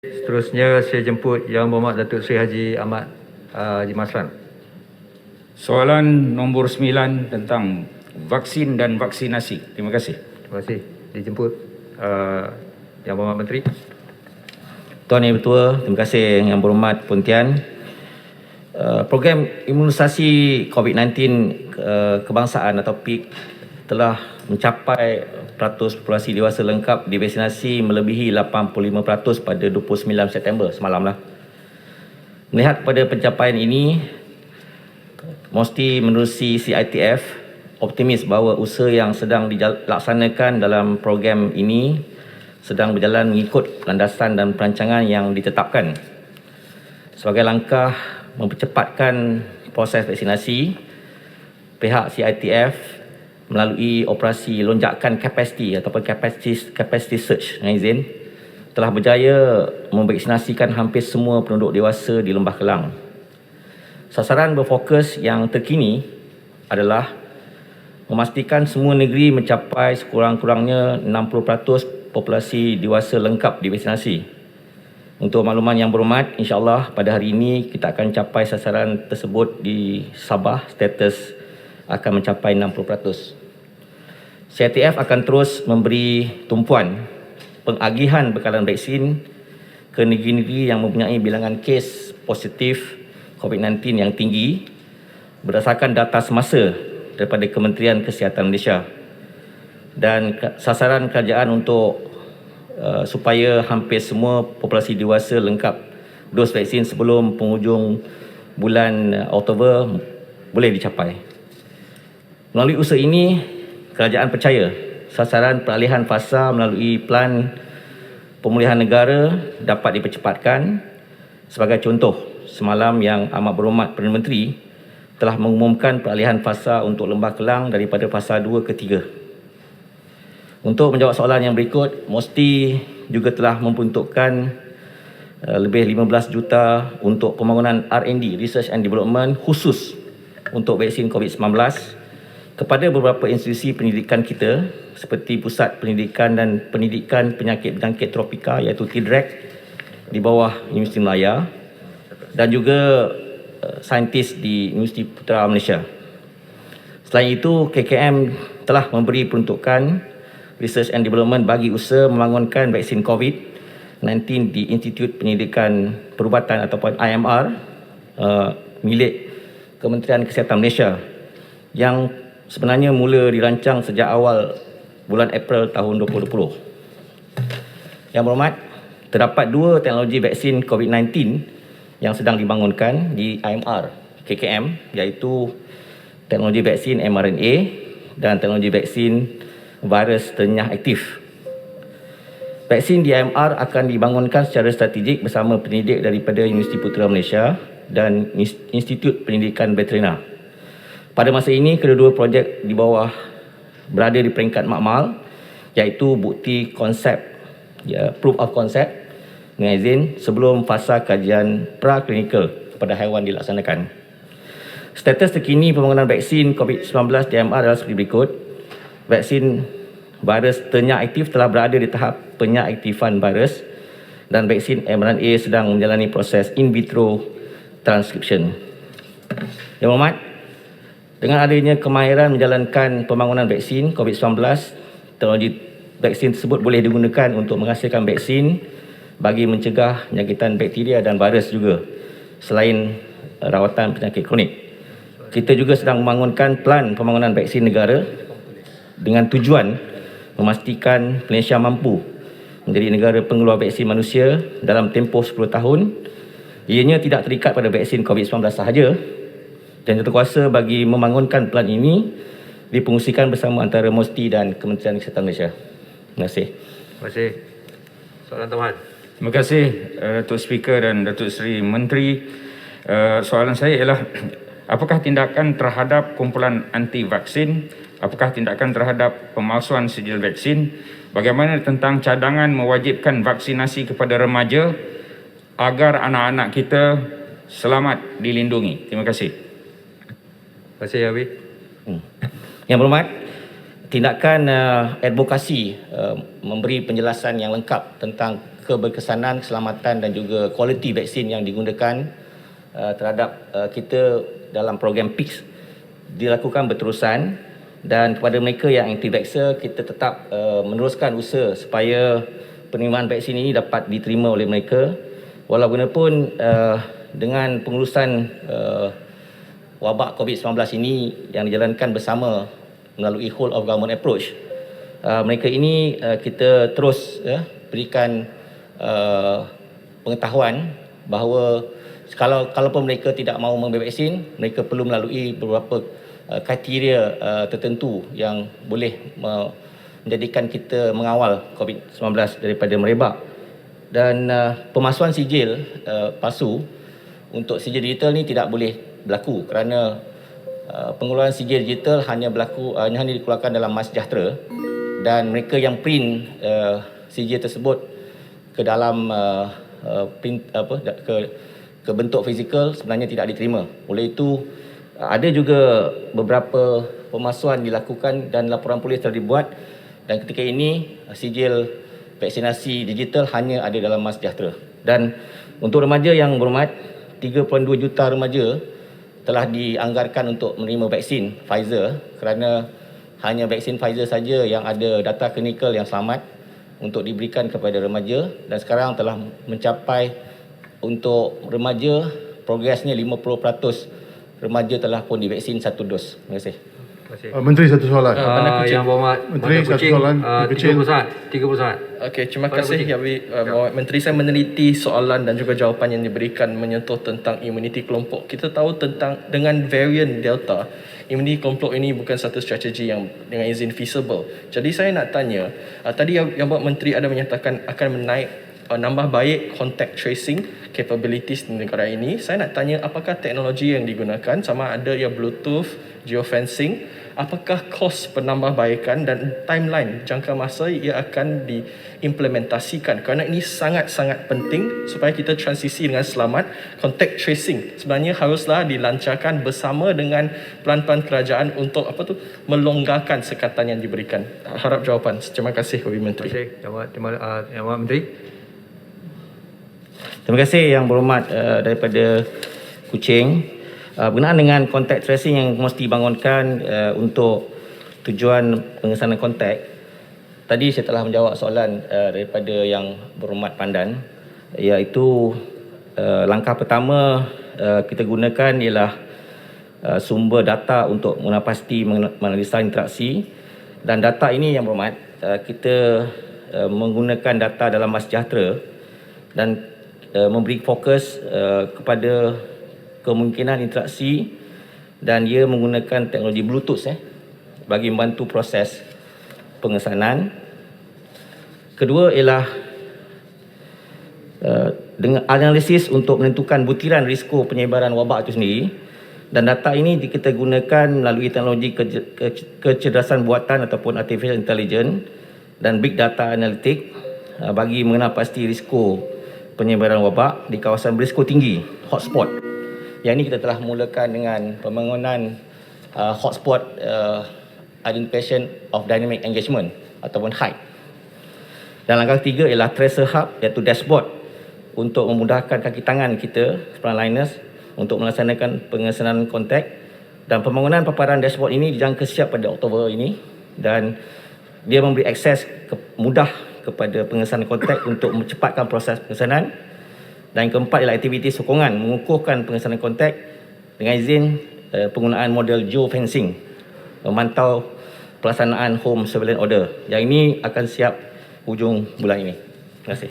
Seterusnya saya jemput Yang Berhormat Datuk Seri Haji Ahmad Haji Maslan. Soalan nombor 9 tentang vaksin dan vaksinasi. Terima kasih. Terima kasih. Dijemput Yang Berhormat Menteri. Tuan Yang Bertua, terima kasih Yang Berhormat Pontian. Program imunisasi COVID-19 kebangsaan atau PIK telah mencapai peratus populasi dewasa lengkap divaksinasi melebihi 85% pada 29 September semalamlah. Melihat pada pencapaian ini, mesti menerusi CITF optimis bahawa usaha yang sedang dilaksanakan dalam program ini sedang berjalan mengikut landasan dan perancangan yang ditetapkan. Sebagai langkah mempercepatkan proses vaksinasi, pihak CITF melalui operasi lonjakan kapasiti ataupun capacity search dengan izin telah berjaya memvaksinasikan hampir semua penduduk dewasa di Lembah Kelang. Sasaran berfokus yang terkini adalah memastikan semua negeri mencapai sekurang-kurangnya 60% populasi dewasa lengkap divaksinasi. Untuk makluman Yang Berhormat, insya-Allah pada hari ini kita akan capai sasaran tersebut di Sabah, status akan mencapai 60%. CITF akan terus memberi tumpuan pengagihan bekalan vaksin ke negeri-negeri yang mempunyai bilangan kes positif COVID-19 yang tinggi berdasarkan data semasa daripada Kementerian Kesihatan Malaysia. Dan sasaran kerajaan untuk supaya hampir semua populasi dewasa lengkap dos vaksin sebelum penghujung bulan Oktober boleh dicapai. Melalui usaha ini, kerajaan percaya sasaran peralihan fasa melalui Pelan Pemulihan Negara dapat dipercepatkan. Sebagai contoh, semalam Yang Amat Berhormat Perdana Menteri telah mengumumkan peralihan fasa untuk Lembah Kelang daripada fasa 2 ke 3. Untuk menjawab soalan yang berikut, MOSTI juga telah memperuntukkan lebih 15 juta untuk pembangunan R&D, Research and Development khusus untuk vaksin COVID-19 kepada beberapa institusi pendidikan kita seperti Pusat Pendidikan dan Pendidikan Penyakit-Penyakit Tropika iaitu TIDRAC di bawah Universiti Melaya dan juga saintis di Universiti Putra Malaysia. Selain itu, KKM telah memberi peruntukan Research and Development bagi usaha membangunkan vaksin COVID-19 di Institut Pendidikan Perubatan ataupun IMR milik Kementerian Kesihatan Malaysia yang sebenarnya mula dirancang sejak awal bulan April tahun 2020. Yang Berhormat, terdapat 2 teknologi vaksin COVID-19 yang sedang dibangunkan di IMR KKM iaitu teknologi vaksin mRNA dan teknologi vaksin virus ternyah aktif. Vaksin di IMR akan dibangunkan secara strategik bersama pendidik daripada Universiti Putra Malaysia dan Institut Pendidikan Veterina. Pada masa ini, kedua-dua projek di bawah berada di peringkat makmal iaitu bukti konsep, proof of concept dengan izin sebelum fasa kajian praklinikal kepada haiwan dilaksanakan. Status terkini pembangunan vaksin COVID-19 di IMR adalah seperti berikut. Vaksin virus ternyah aktif telah berada di tahap penyaktifan virus dan vaksin mRNA sedang menjalani proses in vitro transcription. Yang Berhormat, dengan adanya kemahiran menjalankan pembangunan vaksin COVID-19, teknologi vaksin tersebut boleh digunakan untuk menghasilkan vaksin bagi mencegah penyakitan bakteria dan virus juga selain rawatan penyakit kronik. Kita juga sedang membangunkan pelan pembangunan vaksin negara dengan tujuan memastikan Malaysia mampu menjadi negara pengeluar vaksin manusia dalam tempoh 10 tahun. Ianya tidak terikat pada vaksin COVID-19 sahaja dan jawatankuasa bagi membangunkan pelan ini dipengungsikan bersama antara MOSTI dan Kementerian Kesihatan Malaysia. Terima kasih. Terima kasih. Soalan tambahan. Terima kasih Datuk Speaker dan Datuk Seri Menteri. Soalan saya ialah apakah tindakan terhadap kumpulan anti vaksin, apakah tindakan terhadap pemalsuan sijil vaksin, bagaimana tentang cadangan mewajibkan vaksinasi kepada remaja agar anak-anak kita selamat dilindungi. Terima kasih. Terima kasih, Habib. Yang Berhormat, tindakan advokasi memberi penjelasan yang lengkap tentang keberkesanan, keselamatan dan juga kualiti vaksin yang digunakan terhadap kita dalam program PICS dilakukan berterusan, dan kepada mereka yang anti-vaxxer kita tetap meneruskan usaha supaya penerimaan vaksin ini dapat diterima oleh mereka. Walaupun dengan pengurusan wabak COVID-19 ini yang dijalankan bersama melalui whole of government approach, mereka ini kita terus berikan pengetahuan bahawa kalaupun mereka tidak mahu mengambil vaksin, mereka perlu melalui beberapa kriteria tertentu yang boleh menjadikan kita mengawal COVID-19 daripada merebak. Dan pemalsuan sijil palsu untuk sijil digital ni tidak boleh berlaku kerana pengeluaran sijil digital hanya dikeluarkan dalam MySejahtera, dan mereka yang print sijil tersebut ke dalam ke bentuk fizikal sebenarnya tidak diterima. Oleh itu ada juga beberapa pemalsuan dilakukan dan laporan polis telah dibuat, dan ketika ini sijil vaksinasi digital hanya ada dalam MySejahtera. Dan untuk remaja yang berhormat, 3.2 juta remaja telah dianggarkan untuk menerima vaksin Pfizer kerana hanya vaksin Pfizer saja yang ada data klinikal yang selamat untuk diberikan kepada remaja, dan sekarang telah mencapai untuk remaja progresnya 50% remaja telah pun divaksin 1 dos. Terima kasih. Menteri satu soalan. Yang berhormat Menteri, Bandar satu Kuching, soalan. 30 saat. Okey, terima kasih Mohd Menteri. Saya meneliti soalan dan juga jawapan yang diberikan menyentuh tentang imuniti kelompok. Kita tahu tentang dengan varian Delta, imuniti kelompok ini bukan satu strategi yang dengan izin feasible. Jadi saya nak tanya, tadi yang Mohd Menteri ada menyatakan akan nambah baik contact tracing capabilities di negara ini. Saya nak tanya, apakah teknologi yang digunakan, sama ada ia Bluetooth, geofencing, apakah kos penambahbaikan dan timeline jangka masa ia akan diimplementasikan, kerana ini sangat-sangat penting supaya kita transisi dengan selamat. Contact tracing sebenarnya haruslah dilancarkan bersama dengan pelan-pelan kerajaan untuk melonggarkan sekatan yang diberikan. Harap jawapan. Terima kasih Habib Menteri. Terima kasih Yang Berhormat Menteri. Terima kasih Yang Berhormat daripada Kuching. Berkenaan dengan kontak tracing yang mesti dibangunkan untuk tujuan pengesanan kontak, tadi saya telah menjawab soalan daripada Yang Berhormat Pandan, iaitu langkah pertama kita gunakan ialah sumber data untuk pasti menganalisa interaksi, dan data ini Yang Berhormat kita menggunakan data dalam MySejahtera dan memberi fokus kepada kemungkinan interaksi, dan ia menggunakan teknologi Bluetooth bagi membantu proses pengesanan. Kedua ialah dengan analisis untuk menentukan butiran risiko penyebaran wabak itu sendiri, dan data ini kita gunakan melalui teknologi kecerdasan buatan ataupun artificial intelligence dan big data analytic bagi mengenal pasti risiko penyebaran wabak di kawasan berisiko tinggi, hotspot. Yang ini kita telah mulakan dengan pembangunan hotspot identification of dynamic engagement ataupun HIDE. Dan langkah ketiga ialah tracer hub, iaitu dashboard untuk memudahkan kaki tangan kita frontliners untuk melaksanakan pengesanan kontak, dan pembangunan paparan dashboard ini dijangka siap pada Oktober ini, dan dia memberi akses mudah kepada pengesanan kontak untuk mencepatkan proses pengesanan. Dan yang keempat ialah aktiviti sokongan mengukuhkan pengesanan kontak dengan izin penggunaan model geofencing, memantau pelaksanaan home surveillance order. Yang ini akan siap hujung bulan ini. Terima kasih.